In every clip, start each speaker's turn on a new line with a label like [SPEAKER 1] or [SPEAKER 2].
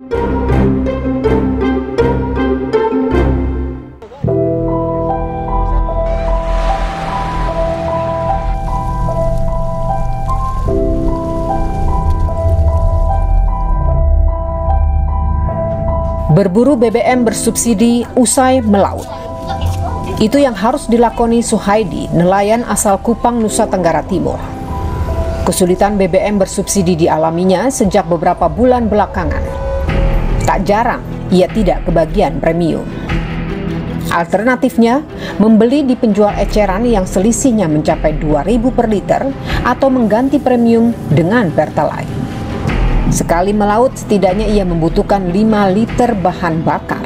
[SPEAKER 1] Berburu BBM bersubsidi usai melaut. Itu yang harus dilakoni Suhaidi, nelayan asal Kupang, Nusa Tenggara Timur. Kesulitan BBM bersubsidi dialaminya sejak beberapa bulan belakangan. Tak jarang ia tidak kebagian premium. Alternatifnya, membeli di penjual eceran yang selisihnya mencapai 2.000 per liter atau mengganti premium dengan Pertalite. Sekali melaut, setidaknya ia membutuhkan 5 liter bahan bakar.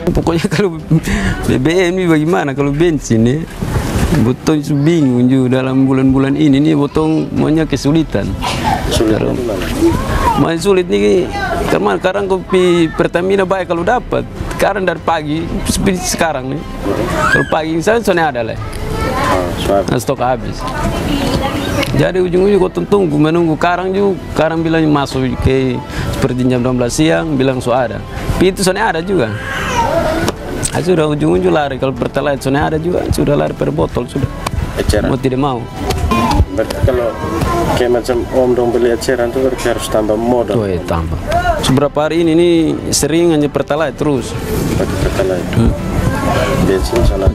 [SPEAKER 2] Pokoknya kalau BBM ini bagaimana, kalau bensin nih, botong bingung juga dalam bulan-bulan ini nih botong maunya kesulitan. Masih sulit nih, karena sekarang kopi Pertamina baik kalau dapat. Sekarang dari pagi, seperti sekarang nih, kalau pagi misalnya soalnya ada lah, stok habis. Jadi ujung-ujung kau tunggu, menunggu karang juga, karang bilang masuk ke seperti jam 12 siang, bilang so ada. Tapi itu soalnya ada juga. Sudah ujung-ujung lari, kalau Pertalite soalnya ada juga, sudah lari per botol sudah. Eceran. Mau tidak mau.
[SPEAKER 3] Berarti kalau kayak macam om dong beli eceran itu berarti harus tambah modal.
[SPEAKER 2] Oh iya tambah. Seberapa hari ini nih sering hanya Pertalite terus.
[SPEAKER 3] Pakai Pertalite. Bensin sana.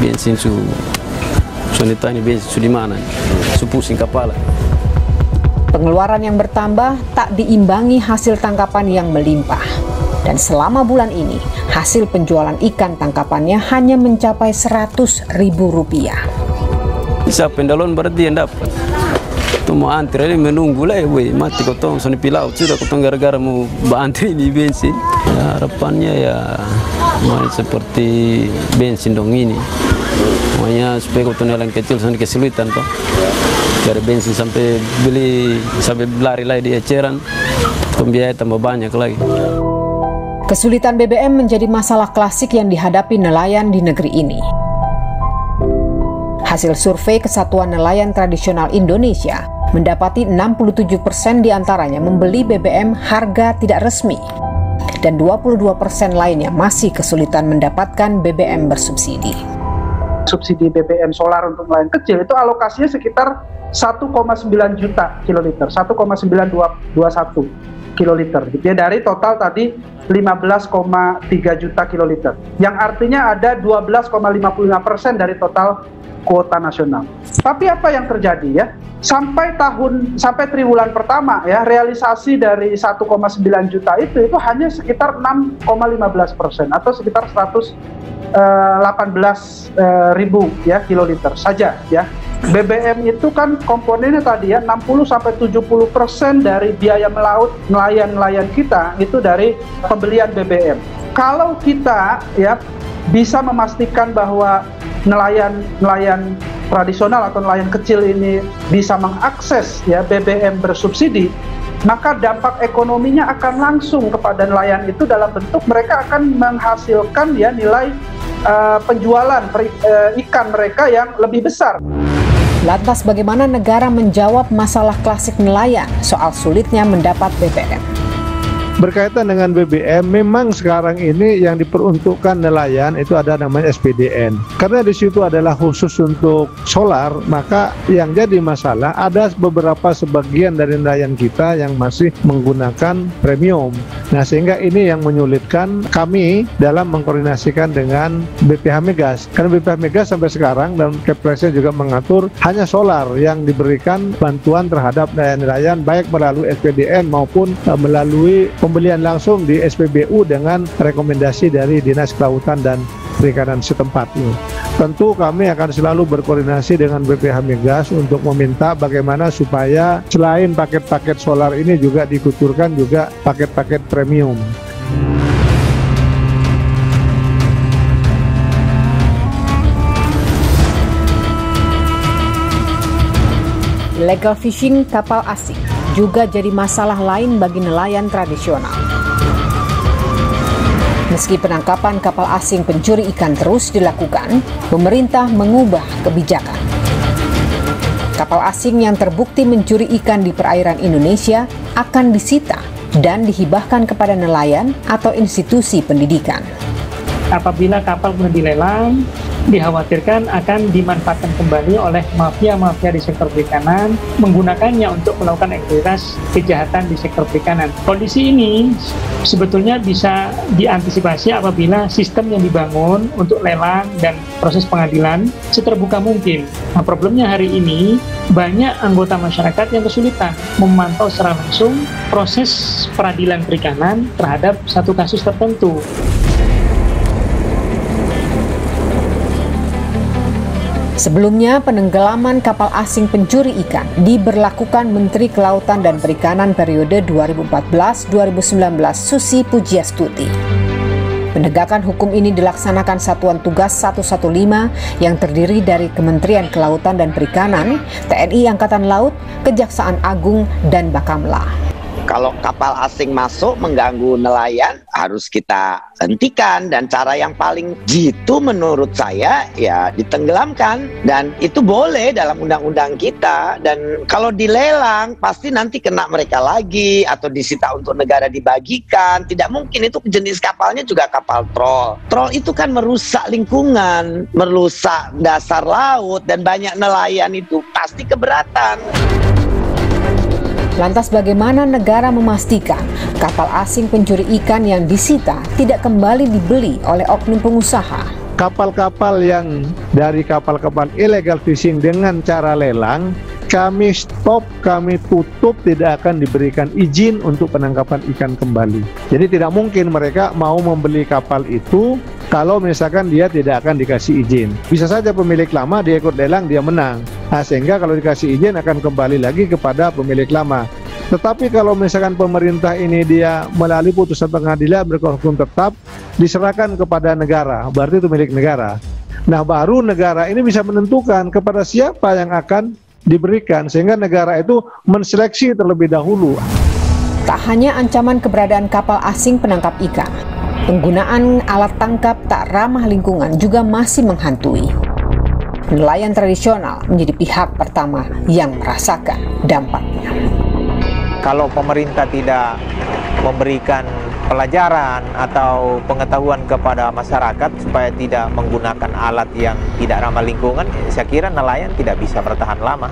[SPEAKER 2] Bensin su. Soalnya tanya bensin su di mana? Su pusing kepala.
[SPEAKER 1] Pengeluaran yang bertambah tak diimbangi hasil tangkapan yang melimpah. Dan selama bulan ini, hasil penjualan ikan tangkapannya hanya mencapai Rp100.000.
[SPEAKER 2] Siapa yang dalon berarti yang dapat. Itu mau antri ini menunggu lah, mati kotong soalnya pilau sudah kotong gara-gara mau antri di bensin. Ya, harapannya ya seperti bensin dong ini. Makanya supaya kotong yang kecil soalnya kesulitan toh. Dari bensin sampai beli sampai lari lagi di eceran, biaya tambah banyak lagi.
[SPEAKER 1] Kesulitan BBM menjadi masalah klasik yang dihadapi nelayan di negeri ini. Hasil survei Kesatuan Nelayan Tradisional Indonesia mendapati 67% diantaranya membeli BBM harga tidak resmi dan 22% lainnya masih kesulitan mendapatkan BBM bersubsidi.
[SPEAKER 4] Subsidi BBM solar untuk nelayan kecil itu alokasinya sekitar 1,9 juta kiloliter, 1,921 kiloliter gitu ya, dari total tadi 15,3 juta kiloliter, yang artinya ada 12,55% dari total kuota nasional. Tapi apa yang terjadi ya, sampai triwulan pertama ya, realisasi dari 1,9 juta itu hanya sekitar 6,15% atau sekitar 118.000 ya kiloliter saja ya. BBM itu kan komponennya tadi ya 60-70% dari biaya melaut nelayan kita itu dari pembelian BBM. Kalau kita ya bisa memastikan bahwa nelayan tradisional atau nelayan kecil ini bisa mengakses ya BBM bersubsidi, maka dampak ekonominya akan langsung kepada nelayan itu dalam bentuk mereka akan menghasilkan ya nilai penjualan ikan mereka yang lebih besar.
[SPEAKER 1] Lantas bagaimana negara menjawab masalah klasik nelayan soal sulitnya mendapat BBM?
[SPEAKER 5] Berkaitan dengan BBM, memang sekarang ini yang diperuntukkan nelayan itu ada namanya SPDN. Karena di situ adalah khusus untuk solar, maka yang jadi masalah ada beberapa sebagian dari nelayan kita yang masih menggunakan premium. Nah, sehingga ini yang menyulitkan kami dalam mengkoordinasikan dengan BPH Migas. Karena BPH Migas sampai sekarang dan Kepresnya juga mengatur hanya solar yang diberikan bantuan terhadap nelayan-nelayan baik melalui SPDN maupun melalui pembelian langsung di SPBU dengan rekomendasi dari Dinas Kelautan dan Perikanan setempat. Tentu kami akan selalu berkoordinasi dengan BPH Migas untuk meminta bagaimana supaya selain paket-paket solar ini juga dikucurkan juga paket-paket premium.
[SPEAKER 1] Illegal fishing kapal asing juga jadi masalah lain bagi nelayan tradisional. Meski penangkapan kapal asing pencuri ikan terus dilakukan, pemerintah mengubah kebijakan. Kapal asing yang terbukti mencuri ikan di perairan Indonesia akan disita dan dihibahkan kepada nelayan atau institusi pendidikan.
[SPEAKER 6] Apabila kapal pernah dilelang, dikhawatirkan akan dimanfaatkan kembali oleh mafia-mafia di sektor perikanan, menggunakannya untuk melakukan aktivitas kejahatan di sektor perikanan. Kondisi ini sebetulnya bisa diantisipasi apabila sistem yang dibangun untuk lelang dan proses pengadilan seterbuka mungkin. Nah, problemnya hari ini banyak anggota masyarakat yang kesulitan memantau secara langsung proses peradilan perikanan terhadap satu kasus tertentu.
[SPEAKER 1] Sebelumnya, penenggelaman kapal asing pencuri ikan diberlakukan Menteri Kelautan dan Perikanan periode 2014-2019 Susi Pujiastuti. Penegakan hukum ini dilaksanakan Satuan Tugas 115 yang terdiri dari Kementerian Kelautan dan Perikanan, TNI Angkatan Laut, Kejaksaan Agung, dan Bakamla.
[SPEAKER 7] Kalau kapal asing masuk mengganggu nelayan harus kita hentikan, dan cara yang paling jitu menurut saya ya ditenggelamkan, dan itu boleh dalam undang-undang kita. Dan kalau dilelang pasti nanti kena mereka lagi atau disita untuk negara dibagikan. Tidak mungkin, itu jenis kapalnya juga kapal trol. Trol itu kan merusak lingkungan, merusak dasar laut, dan banyak nelayan itu pasti keberatan.
[SPEAKER 1] Lantas bagaimana negara memastikan kapal asing pencuri ikan yang disita tidak kembali dibeli oleh oknum pengusaha?
[SPEAKER 5] Kapal-kapal yang dari kapal-kapal illegal fishing dengan cara lelang, kami stop, kami tutup, tidak akan diberikan izin untuk penangkapan ikan kembali. Jadi tidak mungkin mereka mau membeli kapal itu kalau misalkan dia tidak akan dikasih izin. Bisa saja pemilik lama dia ikut lelang, dia menang. Nah, sehingga kalau dikasih izin akan kembali lagi kepada pemilik lama. Tetapi kalau misalkan pemerintah ini dia melalui putusan pengadilan berhukum tetap, diserahkan kepada negara, berarti itu milik negara. Nah, baru negara ini bisa menentukan kepada siapa yang akan diberikan, sehingga negara itu menseleksi terlebih dahulu.
[SPEAKER 1] Tak hanya ancaman keberadaan kapal asing penangkap ikan, penggunaan alat tangkap tak ramah lingkungan juga masih menghantui. Nelayan tradisional menjadi pihak pertama yang merasakan dampaknya.
[SPEAKER 8] Kalau pemerintah tidak memberikan pelajaran atau pengetahuan kepada masyarakat supaya tidak menggunakan alat yang tidak ramah lingkungan, saya kira nelayan tidak bisa bertahan lama.